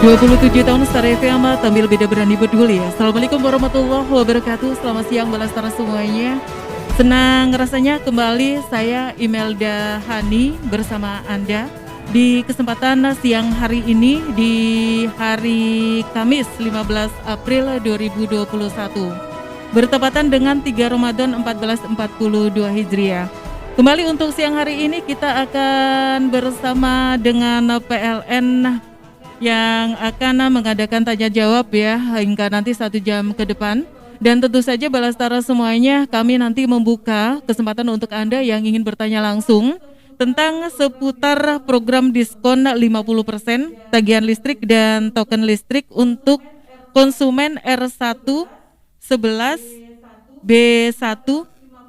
27 tahun Star FM tampil beda berani peduli ya. Assalamualaikum warahmatullahi wabarakatuh. Selamat siang Balastar semuanya. Senang rasanya kembali saya Imelda Hani bersama Anda di kesempatan siang hari ini di hari Kamis 15 April 2021. Bertepatan dengan 3 Ramadan 1442 Hijriah. Kembali untuk siang hari ini kita akan bersama dengan PLN yang akan mengadakan tanya jawab ya hingga nanti 1 jam ke depan. Dan tentu saja Balastara semuanya, kami nanti membuka kesempatan untuk Anda yang ingin bertanya langsung tentang seputar program diskon 50% tagihan listrik dan token listrik untuk konsumen R1 11 B1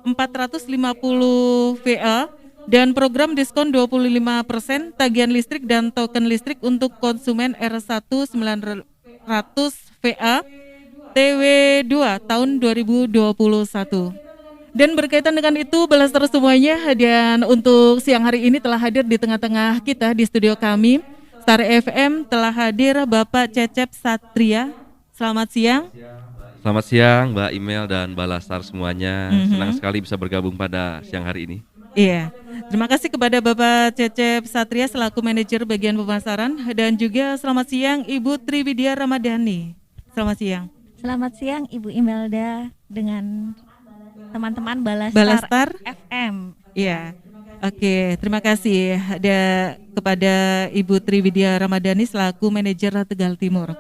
450 VA dan program diskon 25% tagihan listrik dan token listrik untuk konsumen R1 900 VA TW2 tahun 2021. Dan berkaitan dengan itu Balastara semuanya, dan untuk siang hari ini telah hadir di tengah-tengah kita di studio kami Star FM telah hadir Bapak Cecep Satria. Selamat siang. Selamat siang Mbak Imel dan Balastar semuanya. Senang sekali bisa bergabung pada siang hari ini. Iya, terima kasih kepada Bapak Cecep Satria selaku manajer bagian pemasaran, dan juga selamat siang Ibu Triwidia Ramadhani. Selamat siang. Selamat siang Ibu Imelda dengan teman-teman Balastar FM. Iya, oke, terima kasih kepada Ibu Triwidia Ramadhani selaku manajer Tegal Timur.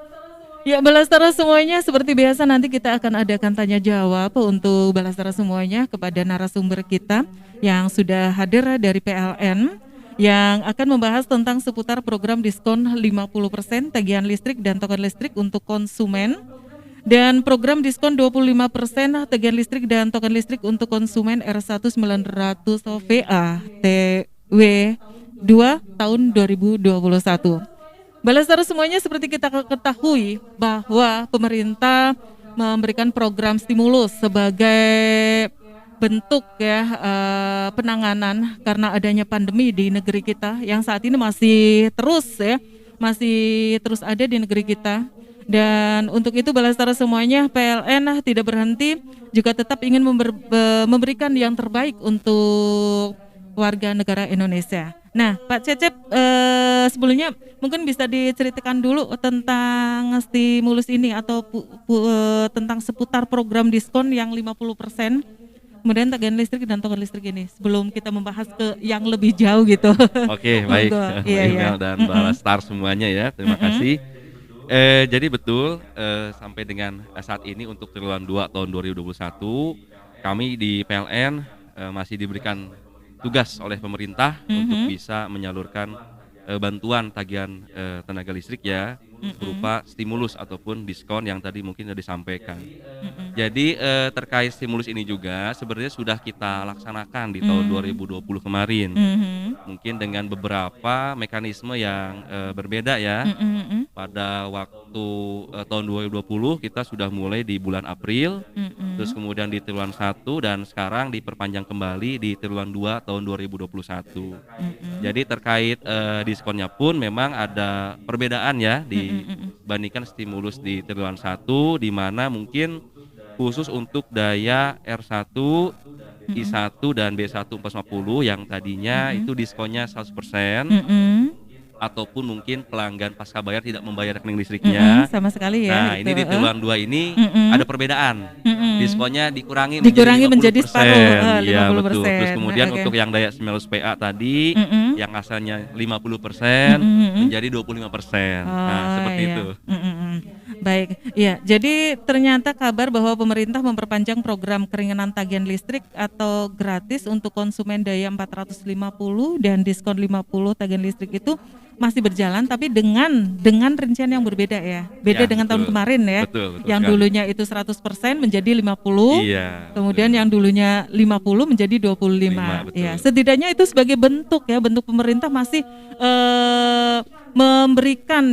Ya Balastara semuanya, seperti biasa nanti kita akan adakan tanya jawab untuk Balastara semuanya kepada narasumber kita yang sudah hadir dari PLN yang akan membahas tentang seputar program diskon 50% tagihan listrik dan token listrik untuk konsumen dan program diskon 25% tagihan listrik dan token listrik untuk konsumen R1 900 VA TW2 tahun 2021. Balastara semuanya, seperti kita ketahui bahwa pemerintah memberikan program stimulus sebagai bentuk ya penanganan karena adanya pandemi di negeri kita yang saat ini masih terus ada di negeri kita. Dan untuk itu Balastara semuanya, PLN tidak berhenti, juga tetap ingin memberikan yang terbaik untuk warga negara Indonesia. Nah, Pak Cecep, sebelumnya mungkin bisa diceritakan dulu tentang stimulus ini atau tentang seputar program diskon yang 50%, kemudian tagihan listrik dan token listrik ini, sebelum kita membahas ke yang lebih jauh gitu. Oke, baik. Iya. Dan Balastar semuanya ya, terima kasih. Jadi betul, sampai dengan saat ini untuk triwulan 2 tahun 2021, kami di PLN masih diberikan tugas oleh pemerintah untuk bisa menyalurkan bantuan tagihan tenaga listrik ya, berupa stimulus ataupun diskon yang tadi mungkin sudah disampaikan. Jadi terkait stimulus ini juga sebenarnya sudah kita laksanakan di tahun 2020 kemarin, mungkin dengan beberapa mekanisme yang berbeda ya. Pada waktu tahun 2020 kita sudah mulai di bulan April, terus kemudian di triwulan 1 dan sekarang diperpanjang kembali di triwulan 2 tahun 2021. Jadi terkait diskonnya pun memang ada perbedaan ya dibandingkan stimulus di triwulan 1, di mana mungkin khusus untuk daya R1, I1 dan B1 450 yang tadinya itu diskonnya 100%. Ataupun mungkin pelanggan pasca bayar tidak membayar rekening listriknya sama sekali ya. Nah gitu. Ini di triwulan 2 ini ada perbedaan, diskonnya dikurangi menjadi separuh 50%. Iya betul. Terus kemudian untuk yang daya 900 PA tadi yang asalnya 50% menjadi 25%. Nah seperti itu. Baik, ya. Jadi ternyata kabar bahwa pemerintah memperpanjang program keringanan tagihan listrik atau gratis untuk konsumen daya 450 dan diskon 50 tagihan listrik itu masih berjalan, tapi dengan rincian yang berbeda ya. Beda dengan tahun kemarin ya. Betul yang sekali. dulunya itu 100% menjadi 50. Iya. Kemudian yang dulunya 50 menjadi 25. Ya, setidaknya itu sebagai bentuk pemerintah masih memberikan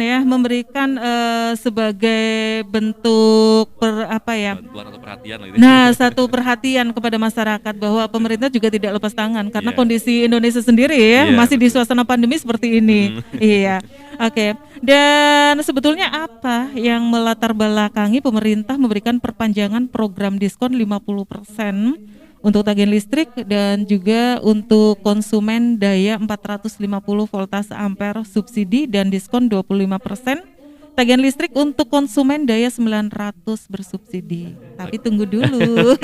sebagai bentuk Bantuan atau perhatian lah gitu. Nah, satu perhatian kepada masyarakat bahwa pemerintah juga tidak lepas tangan karena Iya. kondisi Indonesia sendiri ya Iya, masih di betul. suasana pandemi seperti ini. Iya. Oke. Dan sebetulnya apa yang melatar belakangi pemerintah memberikan perpanjangan program diskon 50% untuk tagihan listrik dan juga untuk konsumen daya 450 voltase ampere subsidi dan diskon 25%. Tagihan listrik untuk konsumen daya 900 bersubsidi. Tapi tunggu dulu.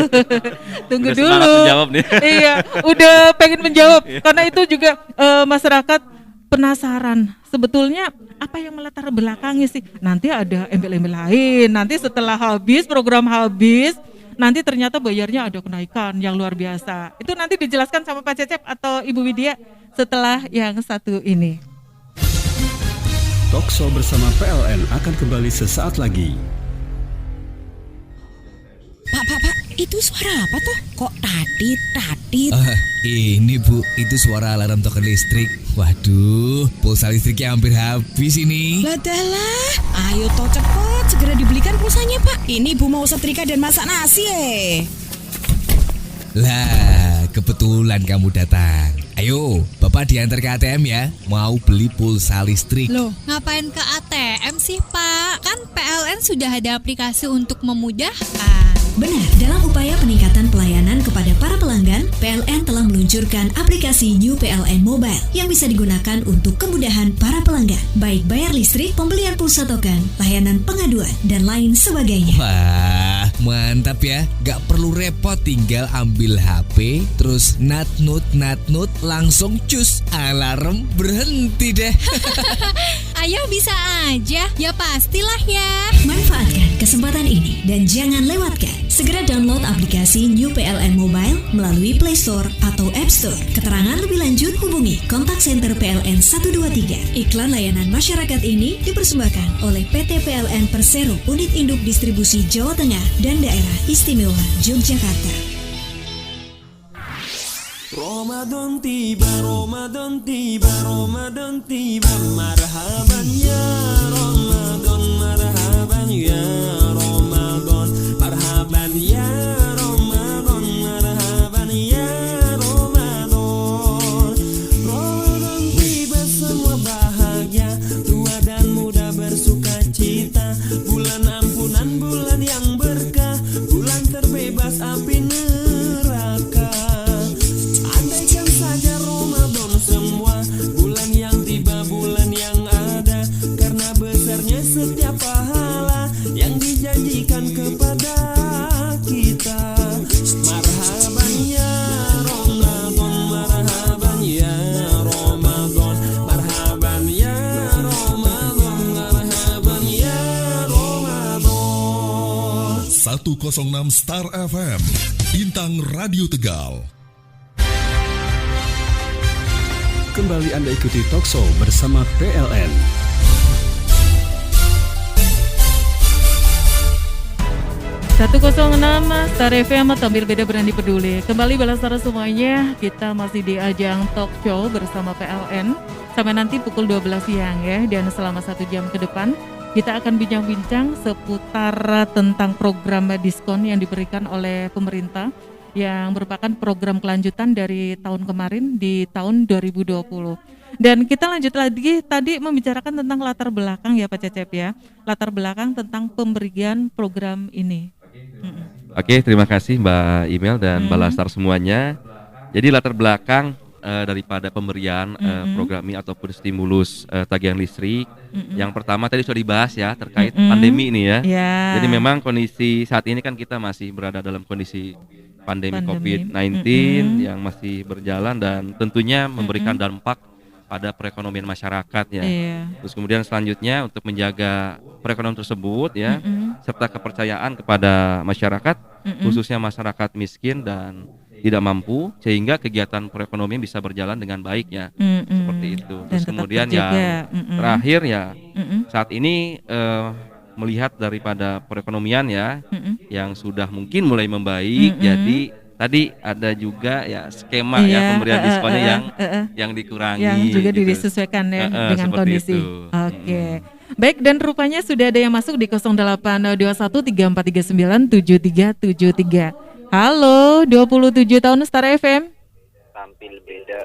Tunggu Udah semangat dulu. menjawab nih. Iya, udah pengen menjawab karena itu juga masyarakat penasaran. Sebetulnya apa yang melatar belakangi sih? Nanti ada embel-embel lain. Nanti setelah habis program habis, nanti ternyata bayarnya ada kenaikan yang luar biasa. Itu nanti dijelaskan sama Pak Cecep atau Ibu Widya setelah yang satu ini. Talkshow bersama PLN akan kembali sesaat lagi. Pak, itu suara apa tuh? Kok tatit? Ini Bu, itu suara alarm token listrik. Waduh, pulsa listriknya hampir habis ini. Ladalah, ayo toh cepet, segera dibelikan pulsanya Pak. Ini Bu mau setrika dan masak nasi Lah, kebetulan kamu datang. Ayo, Bapak diantar ke ATM ya. Mau beli pulsa listrik. Loh, ngapain ke ATM sih Pak? Kan PLN sudah ada aplikasi untuk memudahkan. Benar, dalam upaya peningkatan pelayanan kepada para pelanggan, PLN telah meluncurkan aplikasi New PLN Mobile yang bisa digunakan untuk kemudahan para pelanggan, baik bayar listrik, pembelian pulsa token, layanan pengaduan, dan lain sebagainya. Wah, mantap ya. Gak perlu repot, tinggal ambil HP, terus nat nut, langsung cus, alarm berhenti deh. Ayo bisa aja, ya pastilah ya. Manfaatkan kesempatan ini dan jangan lewatkan. Segera download aplikasi New PLN Mobile melalui Play Store atau App Store. Keterangan lebih lanjut hubungi kontak center PLN 123. Iklan layanan masyarakat ini dipersembahkan oleh PT PLN Persero Unit Induk Distribusi Jawa Tengah dan Daerah Istimewa Yogyakarta. Ramadan tiba, marhaban ya Ramadan, marhaban ya Ramadan, marhaban ya Ramadan, marhaban ya Ramadan. Ramadan tiba semua bahagia, tua dan muda bersuka cita, bulan ampunan, bulan yang berkah, bulan terbebas api neraka. Andaikan saja Ramadan semua, bulan yang tiba, bulan yang ada, karena besarnya setiap pahala yang dijanjikan kepada kita. Marhaban ya Ramadan, marhaban ya Ramadan, marhaban ya Ramadan, marhaban ya Ramadan. 106 Star FM, Bintang Radio Tegal. Kembali Anda ikuti Talkshow bersama PLN. Satu 106 Star FM, tampil beda berani peduli. Kembali Balasara semuanya, kita masih di ajang talk show bersama PLN sampai nanti pukul 12 siang ya. Dan selama 1 jam ke depan kita akan bincang-bincang seputar tentang program diskon yang diberikan oleh pemerintah yang merupakan program kelanjutan dari tahun kemarin di tahun 2020. Dan kita lanjut lagi tadi membicarakan tentang latar belakang ya Pak Cecep ya. Latar belakang tentang pemberian program ini. Oke, terima kasih Mbak Imel dan Mbak Lastar semuanya. Jadi latar belakang daripada pemberian program ini ataupun stimulus tagihan listrik. Yang pertama tadi sudah dibahas ya terkait pandemi ini ya. Jadi memang kondisi saat ini kan kita masih berada dalam kondisi pandemi COVID-19 yang masih berjalan dan tentunya memberikan dampak pada perekonomian masyarakat ya. Terus kemudian selanjutnya untuk menjaga perekonomian tersebut ya, serta kepercayaan kepada masyarakat, khususnya masyarakat miskin dan tidak mampu, sehingga kegiatan perekonomian bisa berjalan dengan baik ya. Seperti itu. Terus kemudian yang terakhir ya, saat ini melihat daripada perekonomian ya, yang sudah mungkin mulai membaik, jadi tadi ada juga ya skema ya pemberian diskonnya yang dikurangi. Yang juga gitu. disesuaikan ya dengan Seperti kondisi. itu. Oke. Baik, dan rupanya sudah ada yang masuk di 082134397373. Halo, 27 tahun Star FM. Tampil beda,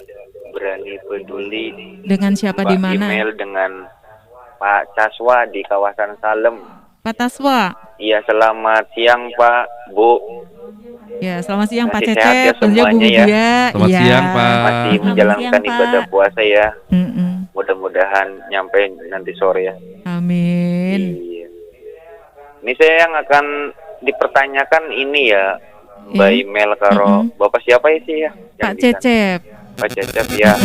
berani peduli. Dengan siapa di mana? Email dengan Pak Caswa di kawasan Salem. Pak Taswa. Iya, selamat siang Pak, Bu. Ya, selamat siang Pak Masih sehat Cecep, ya tentunya Bu semuanya ya. Budia. Selamat Iya. siang, Pak. Masih menjalankan siang, ibadah Pak. puasa ya. Mm-mm. Mudah-mudahan nyampe nanti sore ya. Amin. Iya. Ini saya yang akan dipertanyakan ini ya, Mbak Iya. email karo Bapak siapa ya sih ya? Pak Yang di sana? Cecep. Pak Cecep ya.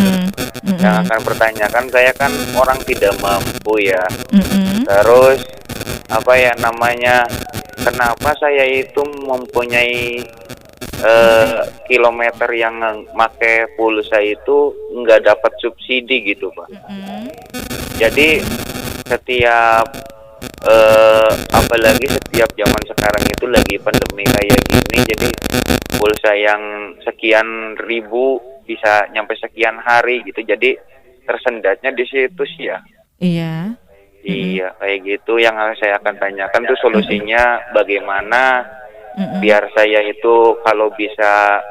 Yang akan pertanyakan, saya kan orang tidak mampu ya. Terus apa ya namanya? Kenapa saya itu mempunyai kilometer yang make pulsa itu nggak dapat subsidi gitu Pak. Jadi setiap apalagi setiap zaman sekarang itu lagi pandemi kayak gini, jadi pulsa yang sekian ribu bisa nyampe sekian hari gitu, jadi tersendatnya di situ sih ya. Iya. Iya, kayak gitu yang saya akan tanyakan tuh solusinya bagaimana biar saya itu kalau bisa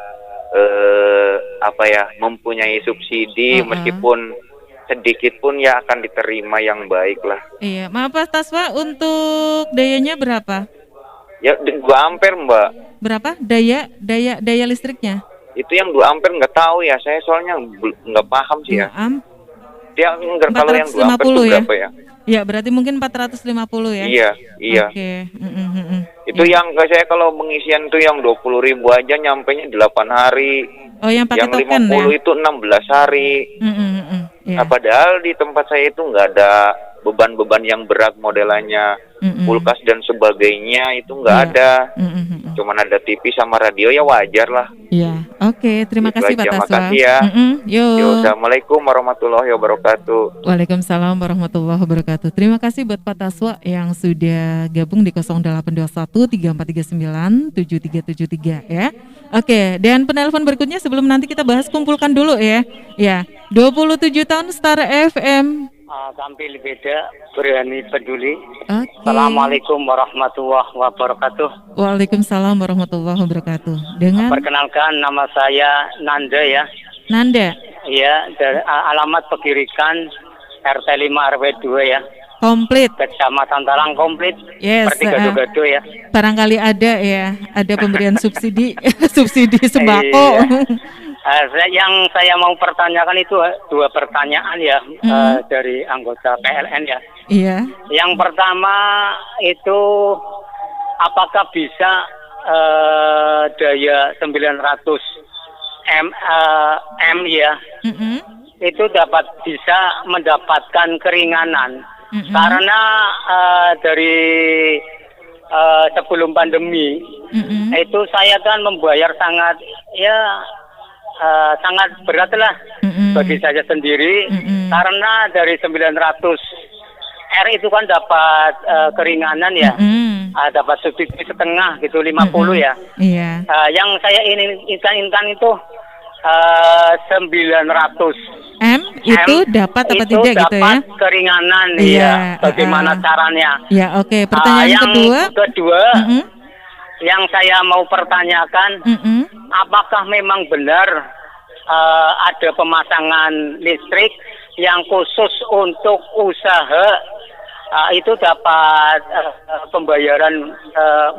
apa ya mempunyai subsidi meskipun sedikit pun ya akan diterima yang baik lah. Iya, maaf Pak Taswa, untuk dayanya berapa? Ya 2 ampere Mbak. Berapa daya listriknya? Itu yang 2 ampere nggak tahu ya, saya soalnya nggak paham sih ya. Dia nggak kalau yang 2 ampere itu berapa ya? Ya, berarti mungkin 450 ya? Iya. Oke. Itu yang saya kalau pengisian tuh yang 20.000 aja nyampenya 8 hari. Oh, yang pakai token Yang 50 ya? itu 16 hari. Iya. Nah, padahal di tempat saya itu nggak ada beban-beban yang berat modelannya, kulkas dan sebagainya itu nggak ada. Cuman ada TV sama radio ya wajar lah. Iya. Oke, terima Itu kasih aja, Pak Taswa. makasih ya. Yo, Yuk. Assalamualaikum warahmatullahi wabarakatuh. Waalaikumsalam warahmatullahi wabarakatuh. Terima kasih buat Pak Taswa yang sudah gabung di 082134397373 ya. Oke, dan penelpon berikutnya sebelum nanti kita bahas, kumpulkan dulu ya. Ya, 27 tahun Star FM. Tampil beda, berani peduli. Oke. Assalamualaikum warahmatullahi wabarakatuh. Waalaikumsalam warahmatullahi wabarakatuh. Dengan Perkenalkan, nama saya Nanda ya. Nanda. Iya, dari alamat Pegirikan RT 5 RW 2 ya. Komplit. Kecamatan Talang komplit. Yes. Seperti gado-gado ya. Barangkali ada ya, ada pemberian subsidi, subsidi sembako. Yang saya mau pertanyakan itu 2 pertanyaan ya dari anggota PLN ya. Iya. Yang pertama itu apakah bisa daya 900 M ya itu bisa mendapatkan keringanan karena dari sebelum pandemi itu saya kan membayar sangat sangat berat lah bagi saya sendiri karena dari 900 R itu kan dapat keringanan ya, dapat subsidi setengah gitu 50 ya. Iya. Yang saya inginkan itu 900 M itu dapat apa itu tidak gitu ya? dapat keringanan Iya, ya. Bagaimana caranya? Ya, oke. Pertanyaan yang kedua. Yang saya mau pertanyakan, apakah memang benar ada pemasangan listrik yang khusus untuk usaha itu dapat pembayaran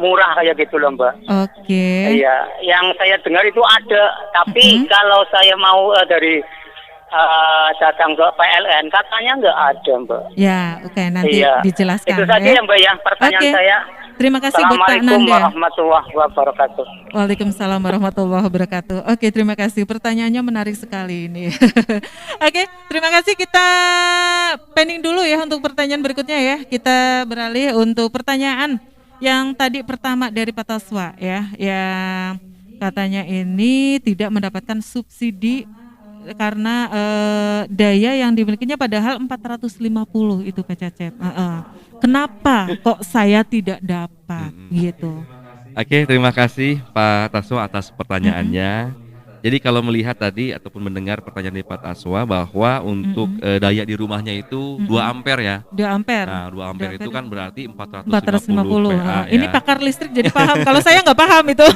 murah kayak gitu loh Mbak. Oke. Iya, yang saya dengar itu ada, tapi kalau saya mau dari datang ke PLN katanya nggak ada Mbak. Ya, oke, nanti dijelaskan. Itu saja ya Mbak ya pertanyaan saya. Terima kasih buat Pak Assalamualaikum Nanda. warahmatullahi wabarakatuh. Waalaikumsalam warahmatullahi wabarakatuh. Oke, terima kasih. Pertanyaannya menarik sekali ini. Oke, terima kasih. Kita pending dulu ya untuk pertanyaan berikutnya ya. Kita beralih untuk pertanyaan yang tadi pertama dari Pak Taswa ya, yang katanya ini tidak mendapatkan subsidi karena daya yang dimilikinya padahal 450 itu Pak Cecep. Kenapa kok saya tidak dapat gitu? Oke, terima kasih Pak Taswa atas pertanyaannya. Jadi kalau melihat tadi ataupun mendengar pertanyaan dari Pak Taswa bahwa untuk daya di rumahnya itu 2 ampere ya. 2 ampere. Nah, 2 ampere itu kan berarti 450 PA Ini ya. pakar listrik jadi paham. Kalau saya nggak paham itu.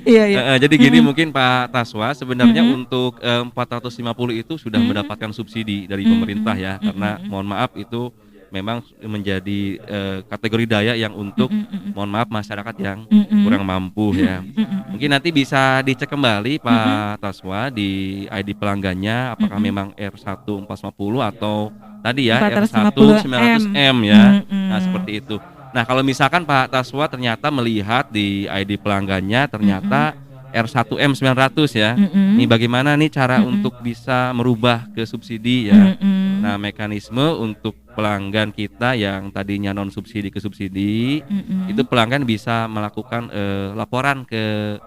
Iya. Jadi gini mungkin Pak Taswa sebenarnya untuk 450 itu sudah mendapatkan subsidi dari pemerintah ya, karena mohon maaf itu memang menjadi kategori daya yang untuk mohon maaf masyarakat yang kurang mampu ya. Mungkin nanti bisa dicek kembali Pak Taswa di ID pelanggannya apakah memang R1 450 atau tadi ya R1 900M ya. Nah, seperti itu. Nah, kalau misalkan Pak Taswa ternyata melihat di ID pelanggannya ternyata R1M 900 ya. Ini bagaimana nih cara untuk bisa merubah ke subsidi ya. Nah, mekanisme untuk pelanggan kita yang tadinya non subsidi ke subsidi, itu pelanggan bisa melakukan laporan ke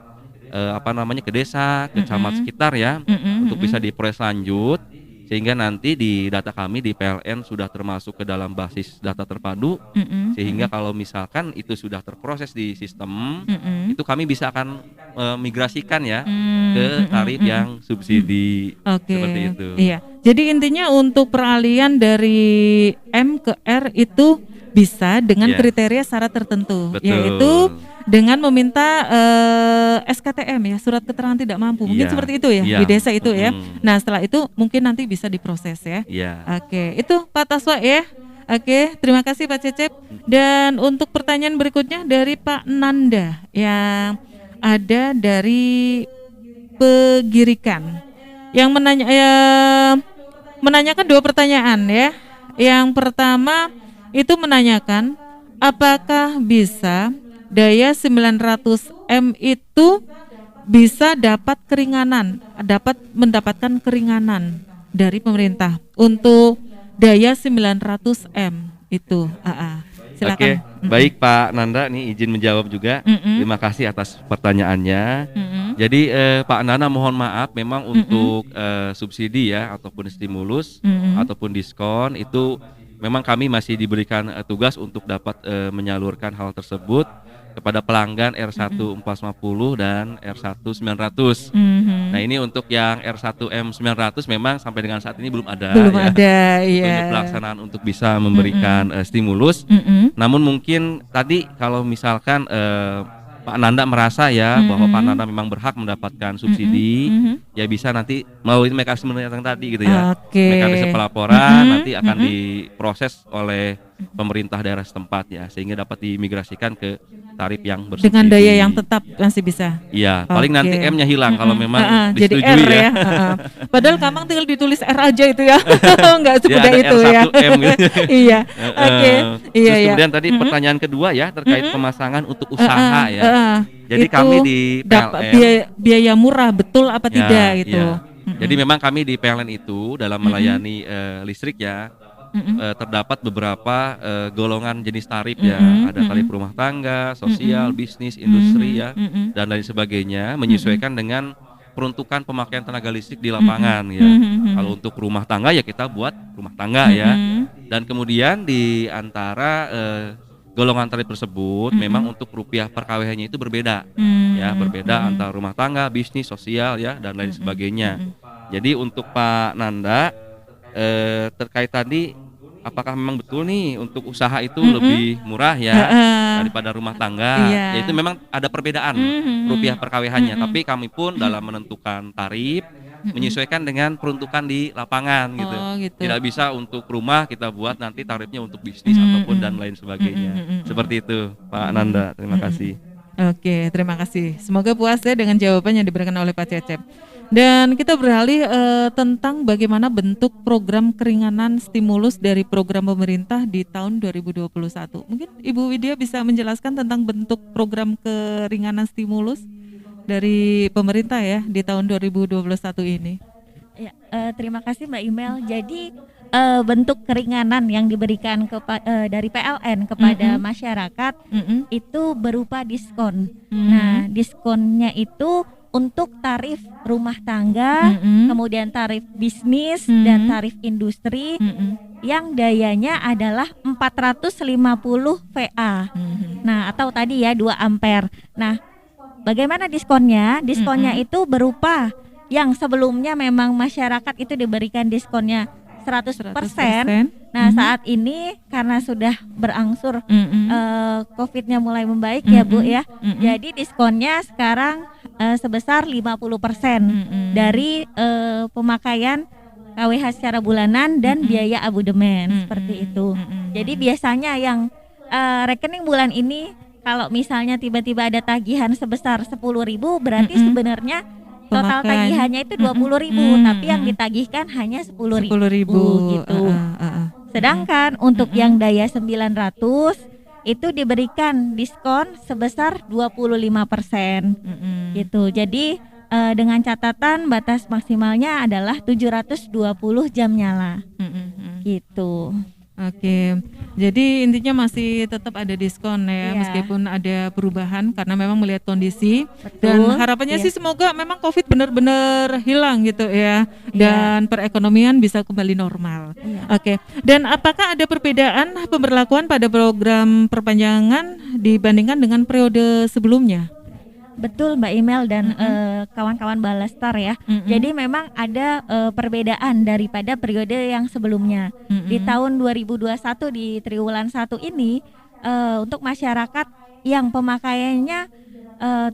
ke desa, ke camat sekitar ya, untuk bisa diproses lanjut, sehingga nanti di data kami di PLN sudah termasuk ke dalam basis data terpadu, sehingga kalau misalkan itu sudah terproses di sistem, itu kami bisa akan migrasikan ya ke tarif yang subsidi. Seperti itu. Iya. Jadi intinya untuk peralihan dari M ke R itu bisa dengan kriteria syarat tertentu, yaitu dengan meminta SKTM ya, surat keterangan tidak mampu. Mungkin seperti itu ya di desa itu ya. Nah, setelah itu mungkin nanti bisa diproses ya. Oke, itu Pak Taswa ya. Oke, terima kasih Pak Cecep. Dan untuk pertanyaan berikutnya dari Pak Nanda yang ada dari Pegirikan yang menanyakan 2 pertanyaan ya. Yang pertama itu menanyakan apakah bisa daya 900M itu bisa dapat mendapatkan keringanan dari pemerintah untuk daya 900M itu. Silakan. Oke, baik Pak Nanda, nih izin menjawab juga. Terima kasih atas pertanyaannya. Jadi Pak Nanda mohon maaf, memang untuk subsidi ya ataupun stimulus ataupun diskon itu memang kami masih diberikan tugas untuk dapat menyalurkan hal tersebut kepada pelanggan R1 450 dan R1 900. Nah, ini untuk yang R1M 900 memang sampai dengan saat ini belum ada untuk pelaksanaan untuk bisa memberikan stimulus. Namun mungkin tadi kalau misalkan Pak Nanda merasa ya bahwa Pak Nanda memang berhak mendapatkan subsidi, ya bisa nanti melalui mekanisme yang tadi gitu ya. Mekanisme pelaporan nanti akan diproses oleh pemerintah daerah setempat ya, sehingga dapat dimigrasikan ke tarif yang bersubsidi. Dengan daya yang tetap masih bisa. Iya, paling nanti M-nya hilang kalau memang jadi disetujui R ya. Padahal Kamang tinggal ditulis R aja itu ya. Enggak semudah itu ya. R1M gitu. Iya. Oke. Iya ya. Kemudian tadi pertanyaan kedua ya terkait pemasangan untuk usaha ya. Jadi kami di PLN biaya murah betul apa tidak gitu. Jadi memang kami di PLN itu dalam melayani listrik ya, terdapat beberapa golongan jenis tarif ya. Ada tarif rumah tangga, sosial, bisnis, industri ya, dan lain sebagainya, menyesuaikan dengan peruntukan pemakaian tenaga listrik di lapangan ya. Kalau untuk rumah tangga ya kita buat rumah tangga ya. Dan kemudian di antara golongan tarif tersebut memang untuk rupiah per kWh-nya itu berbeda ya, berbeda antara rumah tangga, bisnis, sosial ya, dan lain sebagainya. Jadi untuk Pak Nanda terkait tadi apakah memang betul nih untuk usaha itu lebih murah ya daripada rumah tangga? Ya itu memang ada perbedaan rupiah per kWh-nya, tapi kami pun dalam menentukan tarif menyesuaikan dengan peruntukan di lapangan gitu. Tidak bisa untuk rumah kita buat nanti tarifnya untuk bisnis ataupun dan lain sebagainya. Seperti itu Pak Nanda, terima kasih. Oke, terima kasih. Semoga puas ya dengan jawaban yang diberikan oleh Pak Cecep. Dan kita beralih tentang bagaimana bentuk program keringanan stimulus dari program pemerintah di tahun 2021. Mungkin Ibu Widya bisa menjelaskan tentang bentuk program keringanan stimulus dari pemerintah ya di tahun 2021 ini. Ya, terima kasih Mbak Imel. Jadi bentuk keringanan yang diberikan dari PLN kepada masyarakat itu berupa diskon. Nah, diskonnya itu untuk tarif rumah tangga, kemudian tarif bisnis dan tarif industri yang dayanya adalah 450 VA. Nah, atau tadi ya 2 ampere. Nah, bagaimana diskonnya? Diskonnya itu berupa yang sebelumnya memang masyarakat itu diberikan diskonnya 100%. Nah, saat ini karena sudah berangsur COVID-nya mulai membaik ya Bu ya. Jadi diskonnya sekarang sebesar 50% dari pemakaian KWH secara bulanan dan biaya abodemen seperti itu. Jadi biasanya yang rekening bulan ini kalau misalnya tiba-tiba ada tagihan sebesar 10.000 berarti sebenarnya total tagihannya itu 20.000 tapi yang ditagihkan hanya 10.000 gitu. Sedangkan untuk yang daya 900 itu diberikan diskon sebesar 25% gitu. Jadi dengan catatan batas maksimalnya adalah 720 jam nyala gitu. Oke, jadi intinya masih tetap ada diskon ya, meskipun ada perubahan karena memang melihat kondisi. Dan harapannya sih semoga memang COVID benar-benar hilang gitu ya, dan perekonomian bisa kembali normal. Oke, dan apakah ada perbedaan pemberlakuan pada program perpanjangan dibandingkan dengan periode sebelumnya? Betul Mbak Imel dan kawan-kawan Balastar ya. Jadi memang ada perbedaan daripada periode yang sebelumnya. Di tahun 2021 di triwulan 1 ini untuk masyarakat yang pemakaiannya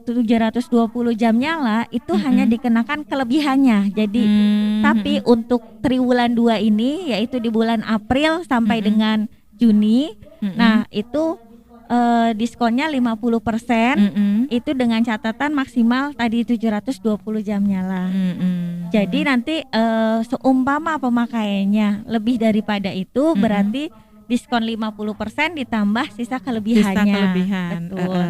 720 jam nyala itu hanya dikenakan kelebihannya. Jadi tapi untuk triwulan 2 ini yaitu di bulan April sampai dengan Juni, nah itu diskonnya 50% itu dengan catatan maksimal tadi 720 jam nyala. Jadi nanti seumpama pemakaiannya lebih daripada itu berarti diskon 50% ditambah sisa kelebihannya. Betul.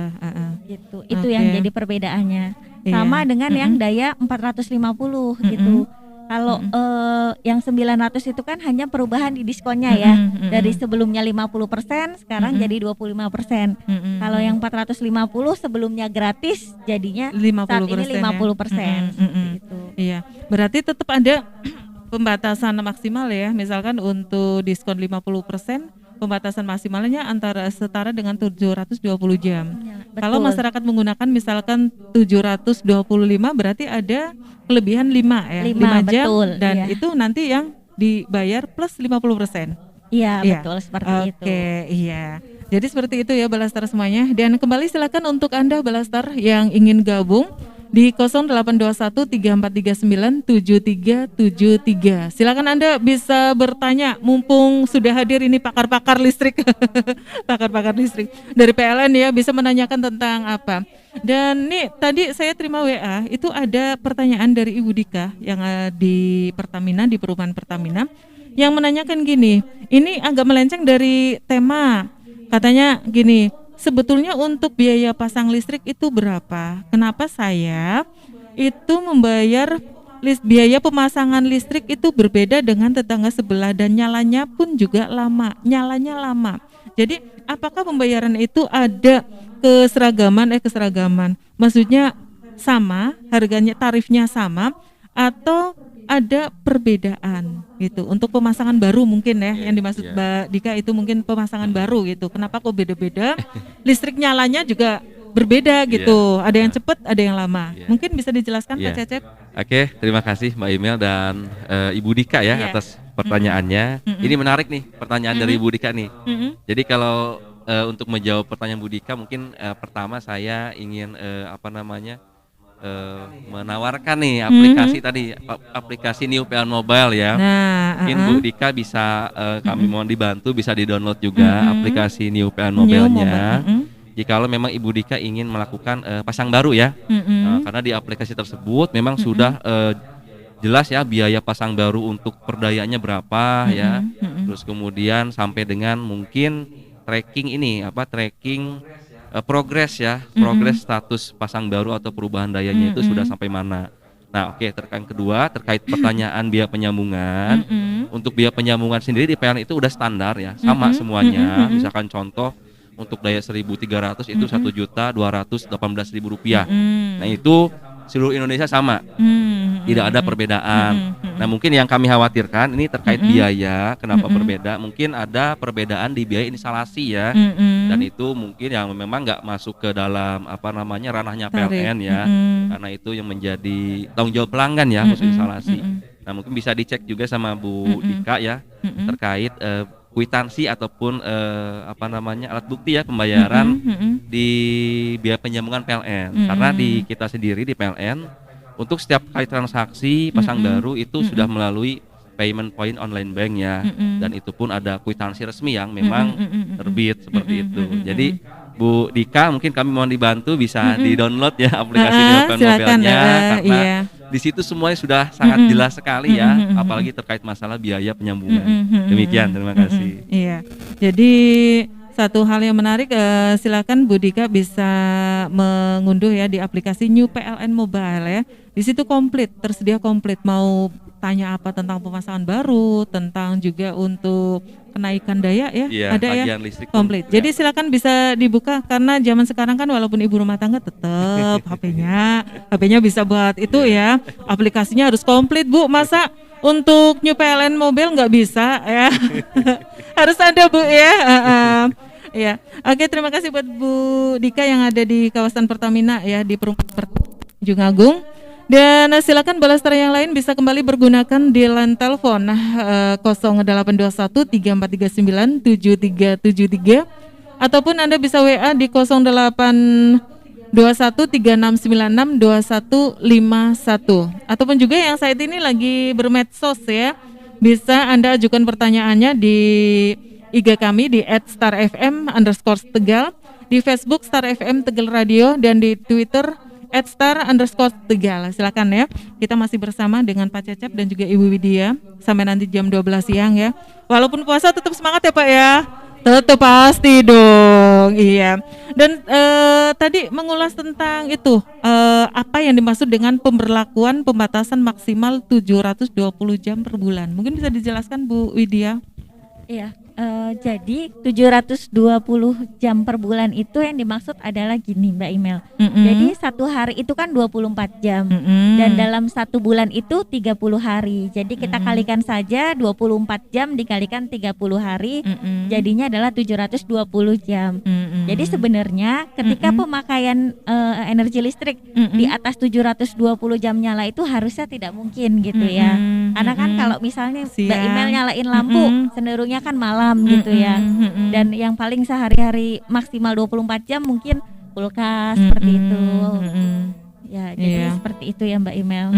Gitu. Itu yang jadi perbedaannya. Sama dengan yang daya 450 gitu. Kalau yang 900 itu kan hanya perubahan di diskonnya ya. Dari sebelumnya 50% sekarang jadi 25%. Kalau yang 450 sebelumnya gratis jadinya 50% saat ini 50%. Gitu. Iya. Berarti tetap ada pembatasan maksimal ya. Misalkan untuk diskon 50%, pembatasan maksimalnya antara setara dengan 720 jam. Kalau masyarakat menggunakan misalkan 725 berarti ada kelebihan 5 ya, 5 jam betul, dan itu nanti yang dibayar plus 50%. Iya, betul seperti itu. Oke, iya. Jadi seperti itu ya Balastar semuanya. Dan kembali silakan untuk Anda Balastar yang ingin gabung di 082134397373. Silakan Anda bisa bertanya mumpung sudah hadir ini pakar-pakar listrik. Pakar-pakar listrik dari PLN ya, bisa menanyakan tentang apa. Dan nih tadi saya terima WA, itu ada pertanyaan dari Ibu Dika yang di Pertamina, di perumahan Pertamina, yang menanyakan gini, ini agak melenceng dari tema. Katanya gini, sebetulnya untuk biaya pasang listrik itu berapa? Kenapa saya itu membayar biaya pemasangan listrik itu berbeda dengan tetangga sebelah dan nyalanya pun juga lama, nyalanya lama. Jadi apakah pembayaran itu ada keseragaman? Maksudnya sama, harganya tarifnya sama atau ada perbedaan gitu untuk pemasangan baru mungkin ya, yang dimaksud Mbak Dika itu mungkin pemasangan baru gitu. Kenapa kok beda-beda? Listrik nyalanya juga berbeda gitu. Ada yang cepat, ada yang lama. Mungkin bisa dijelaskan Pak Cecep? Oke, terima kasih Mbak Imel dan Ibu Dika ya atas pertanyaannya. Ini menarik nih pertanyaan dari Ibu Dika nih. Jadi kalau untuk menjawab pertanyaan Bu Dika mungkin pertama saya ingin menawarkan nih aplikasi tadi, aplikasi New PLN Mobile ya. Mungkin Bu Dika bisa kami mohon dibantu, bisa di-download juga aplikasi New PLN Mobile-nya. Jikalau memang Ibu Dika ingin melakukan pasang baru ya. Karena di aplikasi tersebut memang sudah jelas ya biaya pasang baru untuk perdayaannya berapa ya. Terus kemudian sampai dengan mungkin tracking progres ya, progres status pasang baru atau perubahan dayanya itu sudah sampai mana. Nah, terkait kedua terkait pertanyaan biaya penyambungan. Untuk biaya penyambungan sendiri di PLN itu udah standar ya, sama semuanya. Misalkan contoh untuk daya 1.300 itu Rp1.218.000. Nah, itu seluruh Indonesia sama. tidak ada perbedaan. Nah, mungkin yang kami khawatirkan ini terkait biaya, kenapa berbeda? Mungkin ada perbedaan di biaya instalasi ya, dan itu mungkin yang memang nggak masuk ke dalam ranahnya PLN ya, karena itu yang menjadi tanggung jawab pelanggan ya khusus instalasi. Nah, mungkin bisa dicek juga sama Bu Dika ya terkait kwitansi ataupun alat bukti ya pembayaran di biaya penyambungan PLN, karena di kita sendiri di PLN untuk setiap kali transaksi pasang baru itu sudah melalui payment point online bank ya, dan itu pun ada kwitansi resmi yang memang terbit seperti itu. Jadi Bu Dika, mungkin kami mohon dibantu bisa di-download ya aplikasi di handphone mobilnya, karena di situ semuanya sudah sangat jelas sekali ya, apalagi terkait masalah biaya penyambungan. Demikian, terima kasih. Iya. Jadi satu hal yang menarik, silakan Bu Dika bisa mengunduh ya di aplikasi New PLN Mobile ya. Di situ tersedia komplit. Mau tanya apa tentang pemasangan baru, tentang juga untuk kenaikan daya ya, ada ya, komplit. Jadi silakan bisa dibuka, karena zaman sekarang kan walaupun ibu rumah tangga tetap HP-nya bisa buat itu ya. Aplikasinya harus komplit, Bu. Masa untuk New PLN Mobile nggak bisa ya? Harus ada, Bu ya. Ya, oke, terima kasih buat Bu Dika yang ada di kawasan Pertamina ya di Perumahan Tanjung Agung. Dan silakan Balastara yang lain bisa kembali bergunakan di line telepon 0821 3439 7373, ataupun Anda bisa WA di 0821 3696 2151, ataupun juga yang saat ini lagi bermedsos ya, bisa Anda ajukan pertanyaannya di IG kami di @starfm_tegal, di Facebook Star FM Tegal Radio, dan di Twitter @star_tegal. Silakan ya. Kita masih bersama dengan Pak Cecep dan juga Ibu Widya sampai nanti jam 12 siang ya. Walaupun puasa tetap semangat ya Pak ya. Tetap pasti dong. Iya. Dan tadi mengulas tentang itu apa yang dimaksud dengan pemberlakuan pembatasan maksimal 720 jam per bulan. Mungkin bisa dijelaskan Bu Widya? Iya. Jadi 720 jam per bulan itu yang dimaksud adalah gini Mbak Imel. Jadi satu hari itu kan 24 jam dan dalam satu bulan itu 30 hari. Jadi kita kalikan saja 24 jam dikalikan 30 hari, jadinya adalah 720 jam. Jadi sebenarnya ketika pemakaian energi listrik di atas 720 jam nyala itu harusnya tidak mungkin gitu ya. Karena kan kalau misalnya Mbak Imel nyalain lampu cenderungnya kan malam gitu ya. Dan yang paling sehari-hari maksimal 24 jam mungkin kulkas seperti itu. Ya, jadi seperti itu ya Mbak Imel.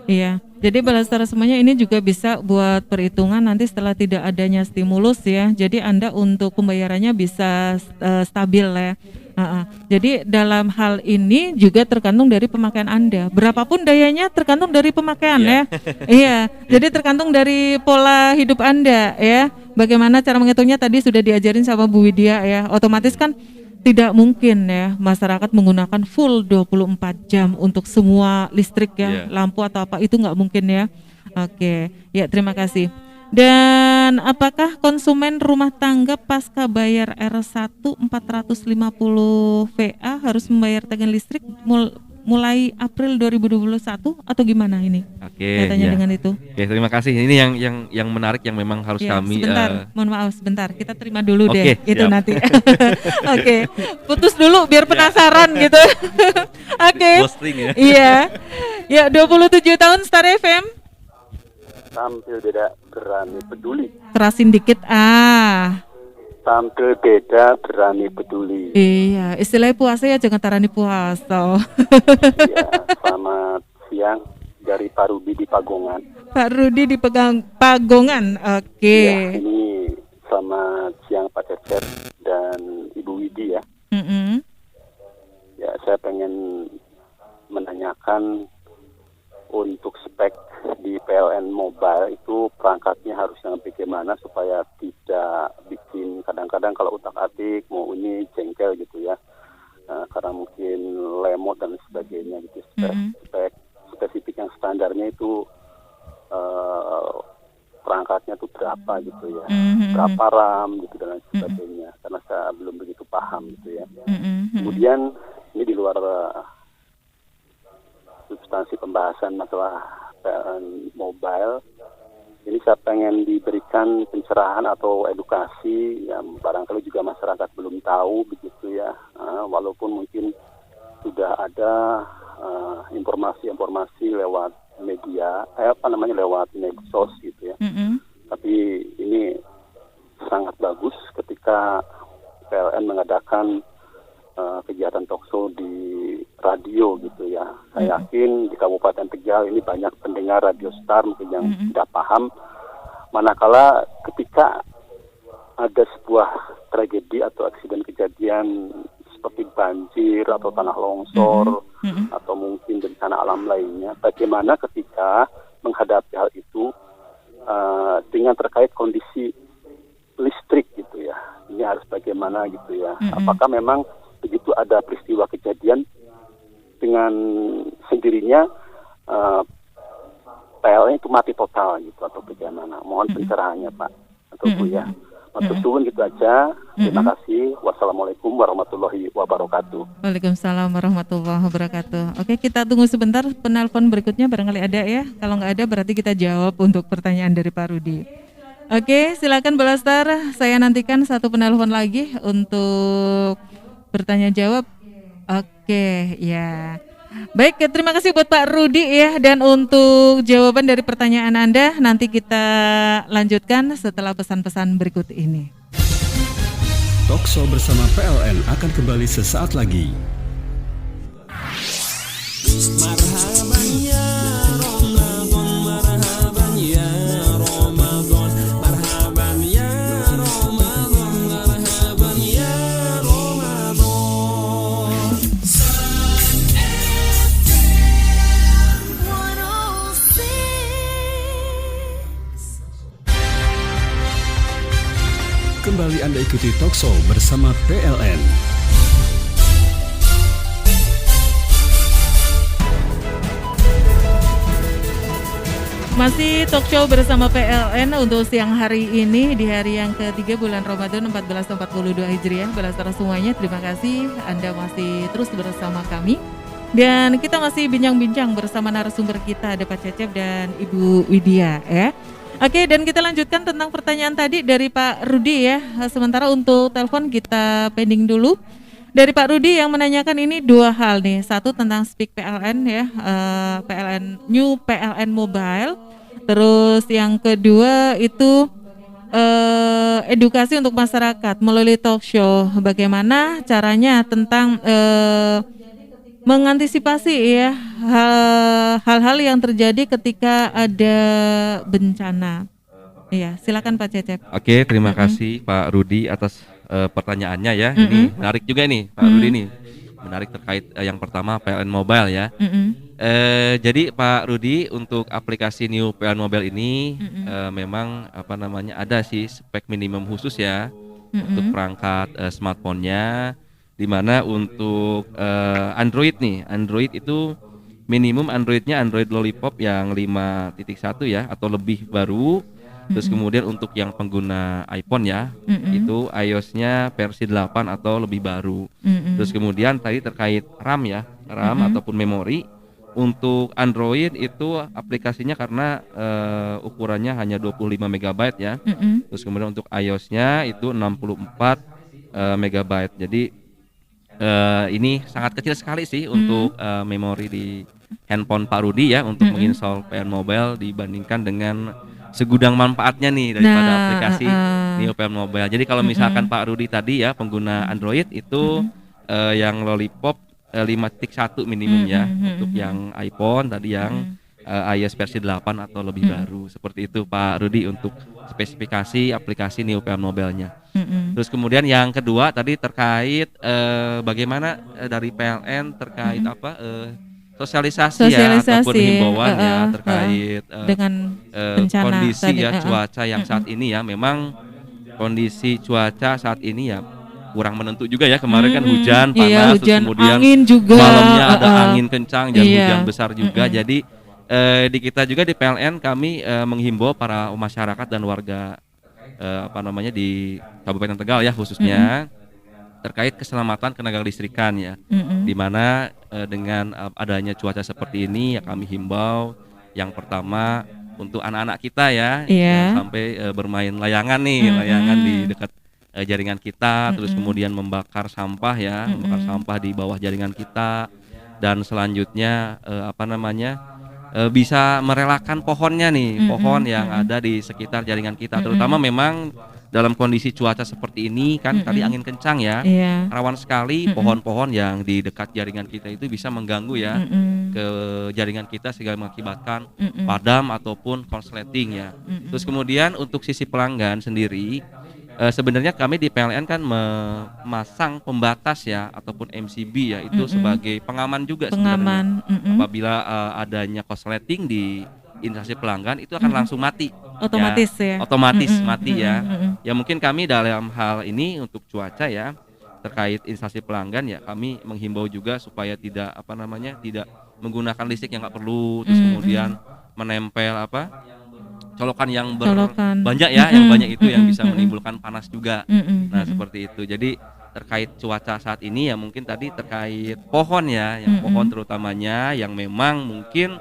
Iya. Jadi Balastara semuanya ini juga bisa buat perhitungan nanti setelah tidak adanya stimulus ya. Jadi Anda untuk pembayarannya bisa stabil ya. Jadi dalam hal ini juga tergantung dari pemakaian Anda. Berapapun dayanya tergantung dari pemakaian ya. Iya. Jadi tergantung dari pola hidup Anda ya. Bagaimana cara menghitungnya tadi sudah diajarin sama Bu Widya ya. Otomatis kan tidak mungkin ya masyarakat menggunakan full 24 jam untuk semua listrik ya, lampu atau apa, itu nggak mungkin ya. Oke, ya terima kasih. Dan apakah konsumen rumah tangga pasca bayar R1 450 VA harus membayar tagihan listrik mulai April 2021 atau gimana ini? Oke, katanya dengan itu. Oke, terima kasih. Ini yang menarik yang memang harus kami. Sebentar, mohon maaf sebentar. Kita terima dulu deh itu nanti. Oke, putus dulu biar penasaran gitu. Oke. Iya. Ya, 27 tahun Star FM. Tampil beda berani peduli. Kerasin dikit Tampil beda berani peduli. Iya, istilahnya puasa ya jangan tarani puasa. Ya, selamat siang dari Pak Rudi di Pagongan. Pak Rudi di Pagongan, oke. Ya, ini selamat siang Pak Cecep dan Ibu Widi ya. Ya, saya pengen menanyakan untuk spek di PLN Mobile itu perangkatnya harusnya bagaimana supaya tidak bikin kadang-kadang kalau utak-atik mau ini jengkel gitu ya, karena mungkin lemot dan sebagainya gitu. Spek spesifik yang standarnya itu perangkatnya tuh berapa gitu ya, berapa RAM gitu dan lain sebagainya, karena saya belum begitu paham gitu ya. Kemudian ini di luar substansi pembahasan masalah PLN Mobile. Ini saya pengen diberikan pencerahan atau edukasi yang barangkali juga masyarakat belum tahu begitu ya. Walaupun mungkin sudah ada informasi-informasi lewat media, lewat medsos gitu ya. Tapi ini sangat bagus ketika PLN mengadakan kegiatan talkshow di radio gitu ya. Saya yakin di Kabupaten Tegal ini banyak pendengar Radio Star mungkin yang tidak paham. Manakala ketika ada sebuah tragedi atau eksiden kejadian seperti banjir atau tanah longsor atau mungkin bencana alam lainnya, bagaimana ketika menghadapi hal itu dengan terkait kondisi listrik gitu ya. Ini harus bagaimana gitu ya. Apakah memang begitu ada peristiwa kejadian dengan sendirinya PLN itu mati total gitu atau bagaimana? Mohon pencerahannya Pak atau Bu ya. Matur suwun gitu aja. Terima kasih. Wassalamualaikum warahmatullahi wabarakatuh. Waalaikumsalam warahmatullahi wabarakatuh. Oke, kita tunggu sebentar penelpon berikutnya barangkali ada ya. Kalau nggak ada berarti kita jawab untuk pertanyaan dari Pak Rudi. Oke, silakan Belastar. Saya nantikan satu penelpon lagi untuk bertanya jawab. Oke, ya. Baik, terima kasih buat Pak Rudi ya. Dan untuk jawaban dari pertanyaan Anda nanti kita lanjutkan setelah pesan-pesan berikut ini. Talkshow bersama PLN akan kembali sesaat lagi. Marhaban ya Ramadan, marhaban ya Ramadan, marhaban ya Ramadan, marhaban ya Ramadan. Kembali Anda ikuti Talkshow bersama PLN. Masih talkshow bersama PLN untuk siang hari ini di hari yang ketiga bulan Ramadan 1442 Hijriah. Belastar semuanya, terima kasih Anda masih terus bersama kami. Dan kita masih bincang-bincang bersama narasumber kita, ada Pak Cecep dan Ibu Widya ya. Oke, dan kita lanjutkan tentang pertanyaan tadi dari Pak Rudi ya. Sementara untuk telepon kita pending dulu. Dari Pak Rudi yang menanyakan ini dua hal nih. Satu tentang Speak PLN ya, PLN New PLN Mobile. Terus yang kedua itu edukasi untuk masyarakat melalui talk show. Bagaimana caranya tentang mengantisipasi ya hal-hal yang terjadi ketika ada bencana. Iya, silakan Pak Cecep. Oke, terima kasih Pak Rudi atas pertanyaannya ya. Ini menarik juga nih Pak Rudi nih. Menarik terkait yang pertama PLN Mobile ya. Jadi Pak Rudi untuk aplikasi New PLN Mobile ini memang ada sih spek minimum khusus ya untuk perangkat smartphone-nya. Di mana untuk Android itu minimum Android-nya Android Lollipop yang 5.1 ya atau lebih baru. Terus kemudian untuk yang pengguna iPhone ya, itu iOS-nya versi 8 atau lebih baru. Terus kemudian tadi terkait RAM ya, RAM ataupun memori. Untuk Android itu aplikasinya karena ukurannya hanya 25 MB ya. Terus kemudian untuk iOS-nya itu 64 MB. Jadi ini sangat kecil sekali sih untuk memori di handphone Pak Rudi ya untuk menginstall PLN Mobile dibandingkan dengan segudang manfaatnya nih daripada aplikasi New PLN Mobile. Jadi kalau misalkan Pak Rudi tadi ya pengguna Android itu yang Lollipop 5.1 minimum ya. Untuk yang iPhone tadi yang iOS versi 8 atau lebih baru. Seperti itu Pak Rudi untuk spesifikasi aplikasi New PLN Mobile-nya. Terus kemudian yang kedua tadi terkait bagaimana dari PLN terkait sosialisasi ya ataupun himbauan ya terkait dengan kondisi tadi, ya cuaca yang saat ini ya. Memang kondisi cuaca saat ini ya kurang menentu juga ya. Kemarin kan hujan panas hujan, terus kemudian angin juga, malamnya ada angin kencang dan hujan besar juga. Jadi di kita juga di PLN kami menghimbau para masyarakat dan warga di Kabupaten Tegal ya khususnya terkait keselamatan tenaga listrikan ya. Di mana dengan adanya cuaca seperti ini ya kami himbau yang pertama untuk anak-anak kita ya, jangan sampai bermain layangan nih, layangan di dekat jaringan kita, terus kemudian membakar sampah ya, membakar sampah di bawah jaringan kita, dan selanjutnya bisa merelakan pohonnya nih, pohon yang ada di sekitar jaringan kita, terutama memang dalam kondisi cuaca seperti ini kan tadi angin kencang ya, rawan sekali pohon-pohon yang di dekat jaringan kita itu bisa mengganggu ya ke jaringan kita sehingga mengakibatkan padam ataupun korsleting ya. Terus kemudian untuk sisi pelanggan sendiri, sebenarnya kami di PLN kan memasang pembatas ya ataupun MCB ya, itu sebagai pengaman juga sebenarnya. Apabila adanya korsleting di instalasi pelanggan itu akan langsung mati. Otomatis ya. Otomatis mati ya. Ya mungkin kami dalam hal ini untuk cuaca ya terkait instalasi pelanggan ya kami menghimbau juga supaya tidak tidak menggunakan listrik yang nggak perlu, terus kemudian menempel colokan yang banyak ya, yang banyak itu yang bisa menimbulkan panas juga. Nah seperti itu. Jadi terkait cuaca saat ini ya mungkin tadi terkait pohon ya, yang pohon terutamanya yang memang mungkin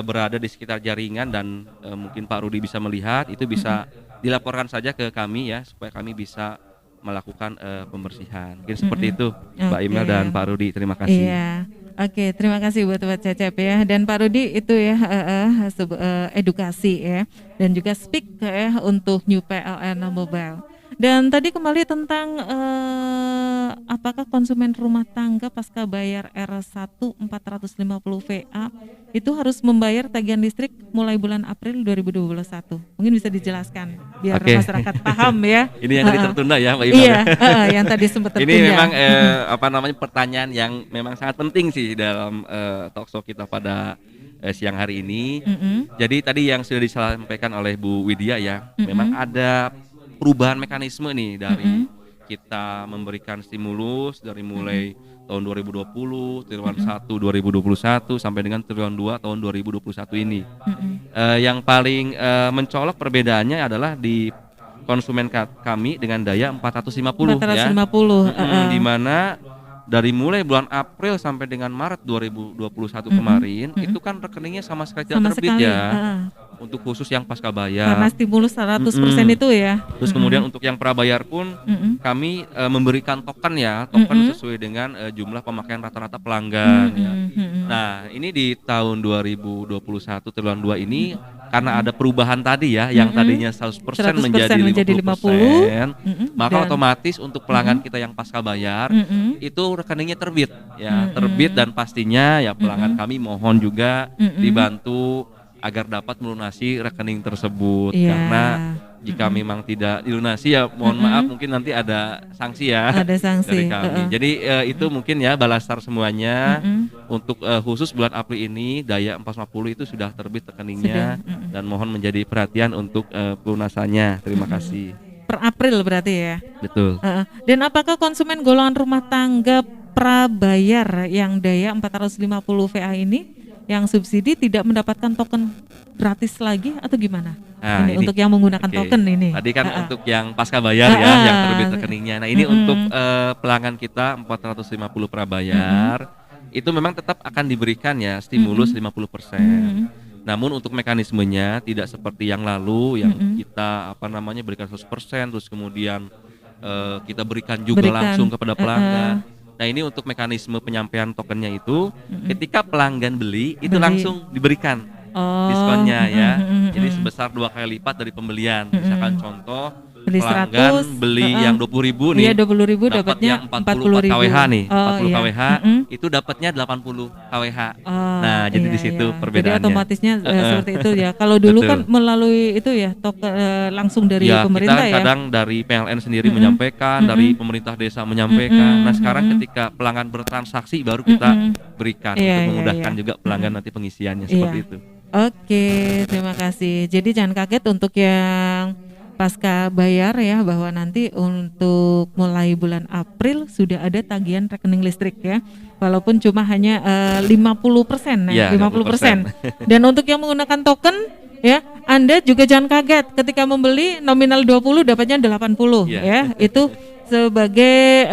berada di sekitar jaringan dan mungkin Pak Rudi bisa melihat, itu bisa dilaporkan saja ke kami ya supaya kami bisa melakukan pembersihan. Mungkin seperti itu Mbak Imel dan Pak Rudi, terima kasih. Iya. Oke, terima kasih buat Cecep ya. Dan Pak Rudi itu ya edukasi ya dan juga speak ya untuk New PLN Mobile. Dan tadi kembali tentang apakah konsumen rumah tangga pasca bayar R1 450 VA itu harus membayar tagihan listrik mulai bulan April 2021. Mungkin bisa dijelaskan biar masyarakat paham ya. Ini yang tadi tertunda ya Mbak Ibu. Iya, yang tadi sempat tertunda. Ini memang pertanyaan yang memang sangat penting sih dalam talkshow kita pada siang hari ini. Jadi tadi yang sudah disampaikan oleh Bu Widya ya, memang ada perubahan mekanisme nih dari kita memberikan stimulus dari mulai tahun 2020, triwulan 1 2021 sampai dengan triwulan 2 tahun 2021 ini. Yang paling mencolok perbedaannya adalah di konsumen kami dengan daya 450 ya. Di mana dari mulai bulan April sampai dengan Maret 2021 kemarin itu kan rekeningnya sama sekali tidak terbit ya. Untuk khusus yang pasca bayar. Karena stimulus 100% itu ya. Terus kemudian untuk yang prabayar pun kami memberikan token ya, token sesuai dengan jumlah pemakaian rata-rata pelanggan ya. Nah, ini di tahun 2021 triwulan 2 ini karena ada perubahan tadi ya, yang tadinya 100% menjadi 50%, maka otomatis untuk pelanggan kita yang pasca bayar itu rekeningnya terbit ya, terbit dan pastinya ya pelanggan kami mohon juga dibantu agar dapat melunasi rekening tersebut karena jika memang tidak dilunasi ya mohon maaf mungkin nanti ada sanksi ya. Ada sanksi dari kami. Jadi itu mungkin ya balasar semuanya untuk khusus bulan April ini daya 450 itu sudah terbit rekeningnya dan mohon menjadi perhatian untuk pelunasannya. Terima kasih. Per April berarti ya. Betul. Dan apakah konsumen golongan rumah tangga prabayar yang daya 450 VA ini yang subsidi tidak mendapatkan token gratis lagi atau gimana? Nah, ini untuk yang menggunakan token ini. Tadi kan untuk yang pasca bayar ya, yang terbit rekeningnya. Nah ini untuk pelanggan kita 450 prabayar itu memang tetap akan diberikan ya stimulus 50%. Namun untuk mekanismenya tidak seperti yang lalu yang kita berikan 100% terus kemudian kita berikan juga langsung kepada pelanggan. Nah ini untuk mekanisme penyampaian tokennya itu ketika pelanggan beli itu langsung diberikan diskonnya ya. Jadi sebesar 2 kali lipat dari pembelian. Misalkan contoh beli pelanggan 100, beli yang 20.000 nih. Iya 20.000 dapatnya 40 kWh nih. 40 iya. kWh itu dapatnya 80 kWh. Nah, jadi di situ perbedaannya. Jadi otomatisnya seperti itu ya. Kalau dulu kan melalui itu ya langsung dari pemerintah kita kadang dari PLN sendiri menyampaikan, dari pemerintah desa menyampaikan. Nah, sekarang ketika pelanggan bertransaksi baru kita berikan untuk memudahkan juga pelanggan nanti pengisiannya seperti itu. Oke, terima kasih. Jadi jangan kaget untuk yang pasca bayar ya, bahwa nanti untuk mulai bulan April sudah ada tagihan rekening listrik ya, walaupun cuma hanya 50% ya, 50%. Dan untuk yang menggunakan token ya, Anda juga jangan kaget ketika membeli nominal 20 dapatnya 80 ya, itu sebagai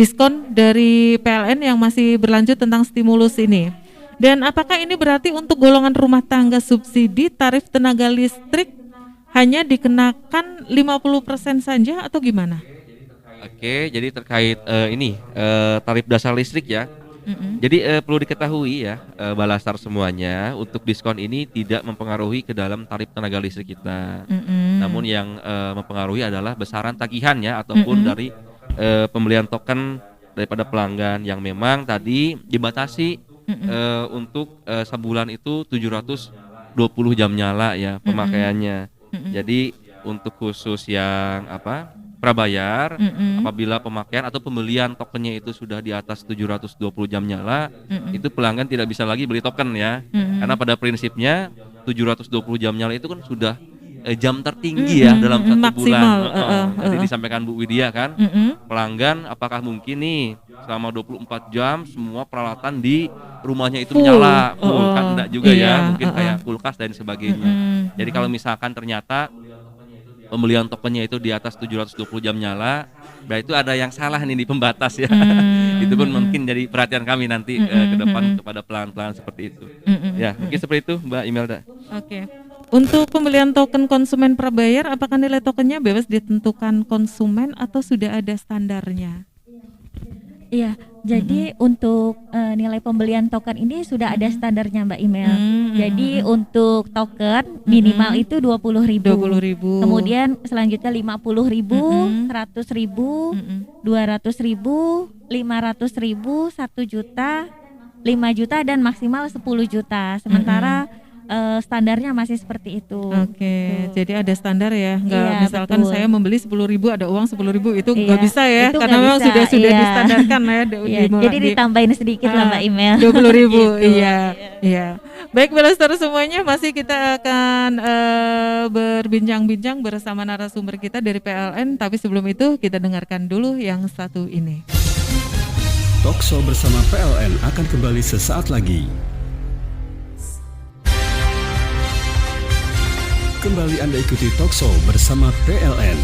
diskon dari PLN yang masih berlanjut tentang stimulus ini. Dan apakah ini berarti untuk golongan rumah tangga subsidi tarif tenaga listrik hanya dikenakan 50% saja atau gimana? Oke, jadi terkait tarif dasar listrik ya. Jadi perlu diketahui ya, Balastar semuanya untuk diskon ini tidak mempengaruhi ke dalam tarif tenaga listrik kita. Namun yang mempengaruhi adalah besaran tagihan ya, ataupun dari pembelian token daripada pelanggan yang memang tadi dibatasi untuk sebulan itu 720 jam nyala ya pemakaiannya. Jadi untuk khusus yang prabayar, apabila pemakaian atau pembelian tokennya itu sudah di atas 720 jam nyala, itu pelanggan tidak bisa lagi beli token ya. Karena pada prinsipnya 720 jam nyala itu kan sudah jam tertinggi ya dalam satu maksimal, bulan. Jadi disampaikan Bu Widya kan, pelanggan apakah mungkin nih selama 24 jam semua peralatan di rumahnya itu menyala full, kan enggak juga ya, mungkin kayak kulkas dan sebagainya. Jadi kalau misalkan ternyata pembelian tokennya itu di atas 720 jam nyala, berarti itu ada yang salah nih di pembatas ya. Itu pun mungkin jadi perhatian kami nanti ke depan kepada pelanggan seperti itu. Ya, mungkin seperti itu Mbak Imelda. Oke. Untuk pembelian token konsumen prabayar, apakah nilai tokennya bebas ditentukan konsumen atau sudah ada standarnya? Iya, jadi untuk nilai pembelian token ini sudah ada standarnya Mbak Imel. Jadi untuk token minimal itu 20.000. Kemudian selanjutnya 50.000, 100.000, 200.000, 500.000, 1 juta, 5 juta dan maksimal 10 juta. Sementara standarnya masih seperti itu. Oke, jadi ada standar ya, nggak misalkan betul. saya membeli 10.000 ada uang 10.000 itu nggak bisa ya, itu karena nggak memang bisa, sudah distandarkan ya. Jadi ditambahin sedikit lah Mbak Imel. 20.000, Gitu. iya. Baik Balastar semuanya, masih kita akan berbincang-bincang bersama narasumber kita dari PLN, tapi sebelum itu kita dengarkan dulu yang satu ini. Talkshow bersama PLN akan kembali sesaat lagi. Kembali Anda ikuti Talkshow bersama PLN.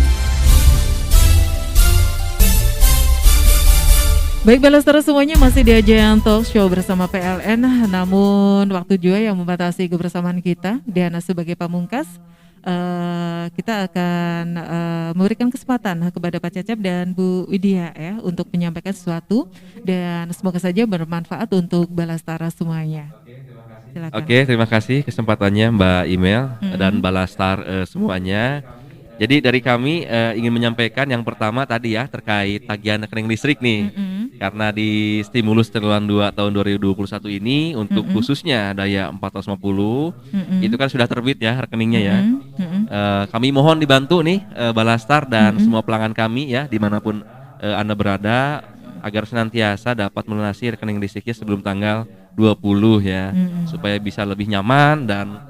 Baik Balastar semuanya, masih di ajang Talkshow bersama PLN. Namun waktu juga yang membatasi kebersamaan kita. Dan sebagai pamungkas, kita akan memberikan kesempatan kepada Pak Cecep dan Bu Widya ya untuk menyampaikan sesuatu, dan semoga saja bermanfaat untuk Balastar semuanya. Silakan. Oke, terima kasih kesempatannya Mbak Imel dan Balastar semuanya. Jadi dari kami ingin menyampaikan yang pertama tadi ya terkait tagihan rekening listrik nih. Karena di stimulus triwulan 2 tahun 2021 ini untuk khususnya daya 450 itu kan sudah terbit ya rekeningnya ya. Kami mohon dibantu nih Balastar dan semua pelanggan kami ya dimanapun Anda berada, agar senantiasa dapat melunasi rekening listriknya sebelum tanggal 20 ya, supaya bisa lebih nyaman dan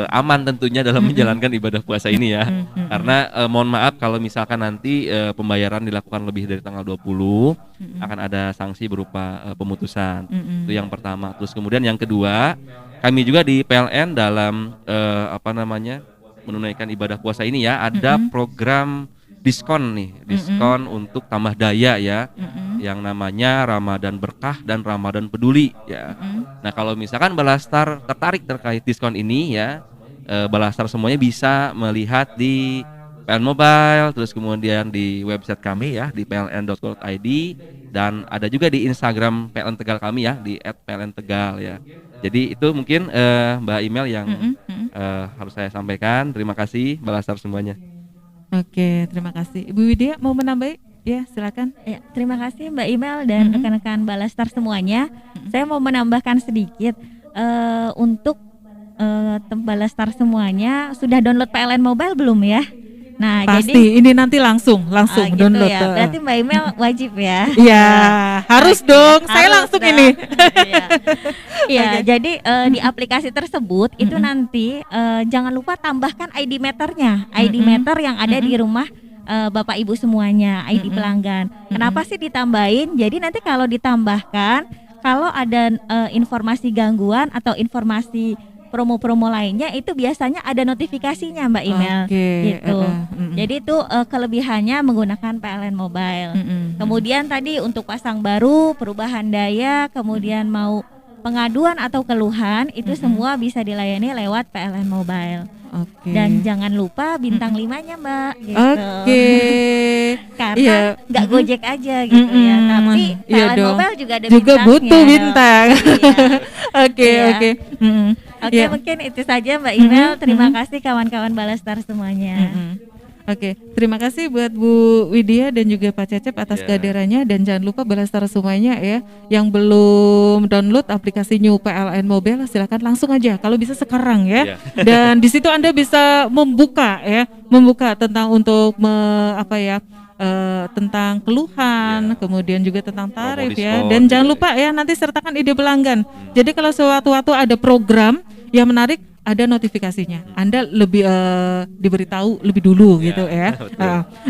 aman tentunya dalam menjalankan ibadah puasa ini ya. Karena mohon maaf kalau misalkan nanti pembayaran dilakukan lebih dari tanggal 20 akan ada sanksi berupa pemutusan. Itu yang pertama. Terus kemudian yang kedua, kami juga di PLN dalam menunaikan ibadah puasa ini ya, ada program diskon nih, diskon untuk tambah daya ya, yang namanya Ramadan Berkah dan Ramadan Peduli ya. Nah kalau misalkan Balastar tertarik terkait diskon ini ya, Balastar semuanya bisa melihat di PLN Mobile, terus kemudian di website kami ya di pln.co.id, dan ada juga di Instagram PLN Tegal kami ya di @plntegal ya. Jadi itu mungkin Mbak Imel yang harus saya sampaikan. Terima kasih Balastar semuanya. Oke, terima kasih. Ibu Widya mau menambah? Ya, silakan. Ya, terima kasih Mbak Imel dan rekan-rekan Balastar semuanya. Saya mau menambahkan sedikit untuk Balastar semuanya, sudah download PLN Mobile belum ya? Nah, pasti jadi ini nanti langsung gitu download ya. Berarti Mbak Imel wajib ya. Iya, harus dong. Saya langsung dong. ini. Iya, jadi di aplikasi tersebut itu nanti jangan lupa tambahkan ID meternya, ID meter yang ada di rumah Bapak Ibu semuanya, ID pelanggan. Kenapa sih ditambahin? Jadi nanti kalau ditambahkan, kalau ada informasi gangguan atau informasi promo-promo lainnya itu biasanya ada notifikasinya Mbak Email. Gitu. Jadi itu kelebihannya menggunakan PLN Mobile. Kemudian tadi untuk pasang baru, perubahan daya, kemudian mau pengaduan atau keluhan itu semua bisa dilayani lewat PLN Mobile. Dan jangan lupa bintang 5-nya Mbak gitu. Karena nggak Gojek aja gitu ya, tapi PLN Mobile juga ada bintangnya. Butuh bintang. Oke. Mungkin itu saja Mbak Email. Terima kasih kawan-kawan Balastar semuanya. Oke, terima kasih buat Bu Widya dan juga Pak Cecep atas kehadirannya, dan jangan lupa Balastar semuanya ya, yang belum download aplikasi New PLN Mobile silakan langsung aja kalau bisa sekarang ya. Dan di situ Anda bisa membuka tentang untuk tentang keluhan, kemudian juga tentang tarif ya. Dan jangan lupa ya, nanti sertakan ide pelanggan. Jadi kalau sewaktu-waktu ada program yang menarik, ada notifikasinya, Anda lebih diberitahu lebih dulu gitu ya.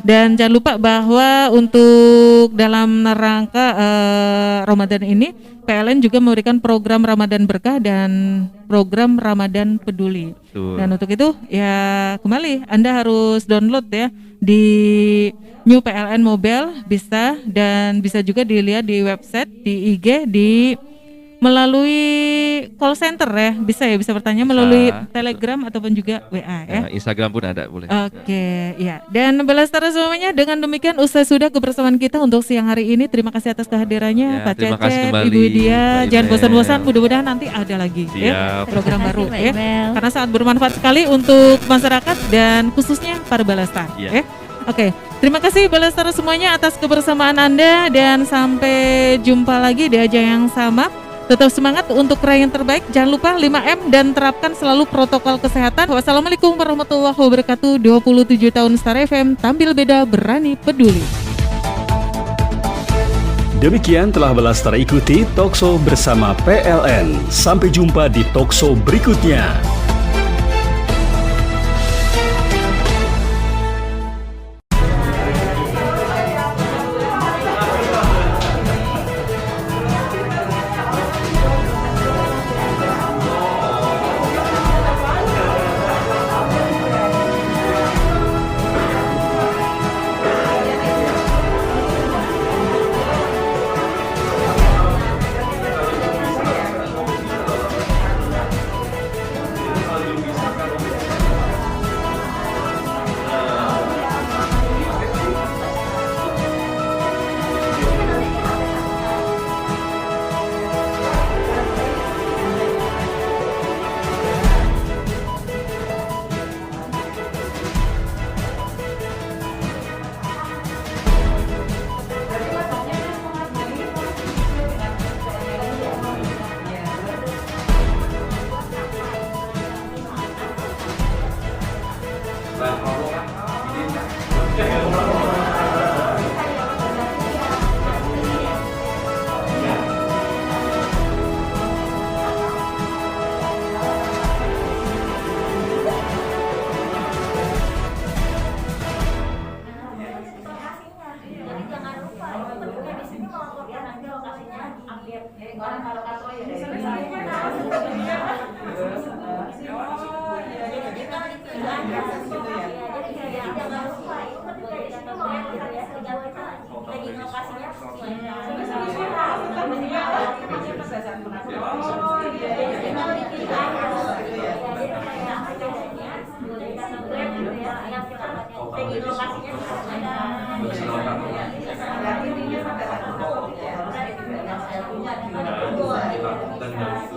Dan jangan lupa bahwa untuk dalam rangka Ramadan ini PLN juga memberikan program Ramadan Berkah dan program Ramadan Peduli. Dan untuk itu ya kembali Anda harus download ya di New PLN Mobile bisa, dan bisa juga dilihat di website, di IG, melalui call center ya, bisa bertanya melalui Telegram ataupun juga WA ya. Instagram pun ada, boleh. Oke, ya. Dan Balastar semuanya, dengan demikian usai sudah kebersamaan kita untuk siang hari ini. Terima kasih atas kehadirannya Pak Cecep, Ibu Widya. Jangan bosan-bosan, mudah-mudahan nanti ada lagi ya program baru ya. Karena sangat bermanfaat sekali untuk masyarakat dan khususnya para Balastar ya. Oke, terima kasih Balastar semuanya atas kebersamaan Anda, dan sampai jumpa lagi di ajang yang sama. Tetap semangat untuk raih yang terbaik. Jangan lupa 5M dan terapkan selalu protokol kesehatan. Wassalamualaikum warahmatullahi wabarakatuh. 27 tahun Star FM, tampil beda, berani, peduli. Demikian telah Balastar ikuti Talkshow bersama PLN. Sampai jumpa di Talkshow berikutnya.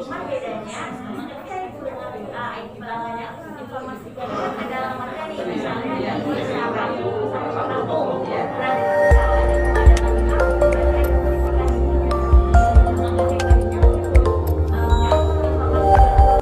Cuma bedanya ketika itu dengan IT pelanggannya informasi